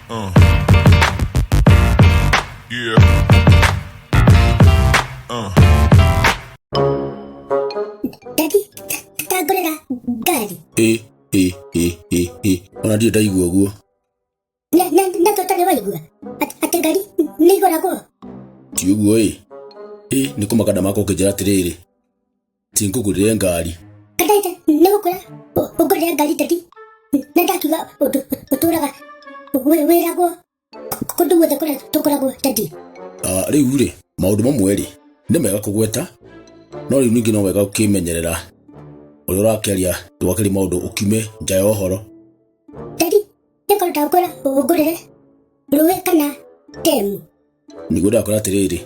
Yeah. Daddy, tagorera gari. Ona ndirĩ ndaigua ũguo. Na tũtarĩ waigua atĩ ngari nĩ igũragwo. Ti ũguo nĩ kũmakana makwa ũkĩnjĩra atĩrĩrĩ ti ngũgũrĩre ngari. Kandaita nĩ gũkwĩra ũngũrĩre ngari Daddy, na ndakiuga ũndũ ũtũraga wĩragwo kũndũ guothe kũrĩa tũkoragwo Daddy. Rĩu maũndũ mamwe nĩ mega kũgweta, no rĩu ningĩ no wega ũkĩmenyerera ũrĩa ũrakĩaria ndũgakĩrie maũndũ ũkiume nja ya ũhoro. Daddy, nĩkorwo ndakwĩra ũngũrĩre rũĩ kana ndemu. Nĩguo ndakwĩra atĩrĩrĩ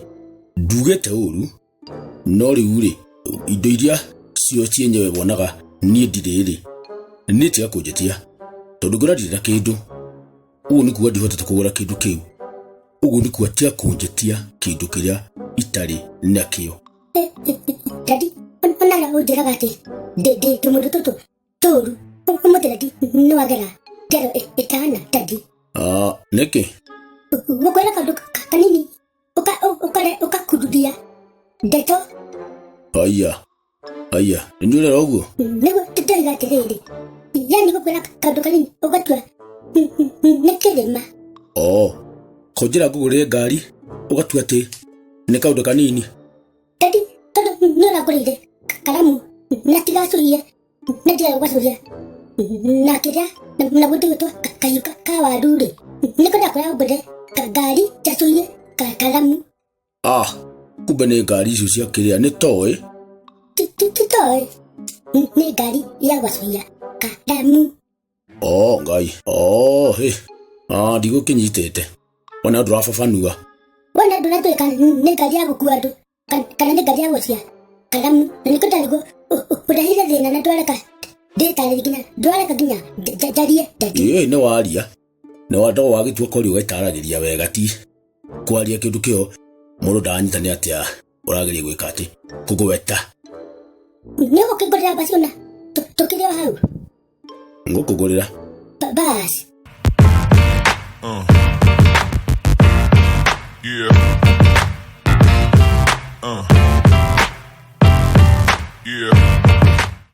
ndugĩte ũru, no rĩu indo iria cio cienyewe wonaga niĩ ndirĩ nĩ tiga kũnjĩtia, tondũ ngĩra ndirĩ na kĩndũ ũguo nĩ kuuga ndihotete kũgũra kĩndũ kĩu, ũguo nĩ kuuga tiga kũnjĩtia kĩndũ kĩrĩa itarĩ nakĩo. Daddy, onara ũnjĩraga atĩ ndĩ tũmũndũ tũtũ tũru, ũmũthĩ Daddy nĩ wagera ngero ĩtana Daddy. Nĩkĩ? Gũkwĩra kaũndũ kanini ũkakururia ndeto. Aya, nĩ ũrera ũguo? Nĩguo tũtoiga atĩrĩrĩ, yani gũkwĩra kaũndũ kanini ũgatua nĩ kĩrĩma. Kũnjĩra ngũgũrĩre ngari ũgatua atĩ nĩ kaũndũ kanini. Daddy, tondũ nĩ ũragũrĩire karamu na tigacũhie na ndiga gũgacũhia na kĩrĩa na gũtigĩtwo kahiũ ka waru-rĩ, nĩko ndakwĩra ũngũrĩre ngari njacũhie karamu. Kumbe nĩ ngari icio cia kĩrĩa nĩ toĩ? Titoĩ, nĩ ngari ya gwacũhia karamu. Ngai, ndigũkĩnyitĩte, ona ndũrababanua. Wona ndũratũĩ kana nĩ ngari ya gũkua andũ kana nĩ ngari ya gwacũhia karamu, na nĩko ndarigwo ũrehire thĩna na ndwareka ndĩtarĩrie nginya ndwareka nginya njarie Daddy. Nĩ waria nĩ wandagwo wagĩtua kori ũgaitaragĩria wega, ti kwaria kĩndũ kĩo mũndũ ndanyita nĩ atĩa ũrageria gwĩka atĩ kũgweta. Nĩ ũgũkĩngũrĩra basi ona tũkĩrĩ o hau? Ngũkũgũrĩra basi. Yeah.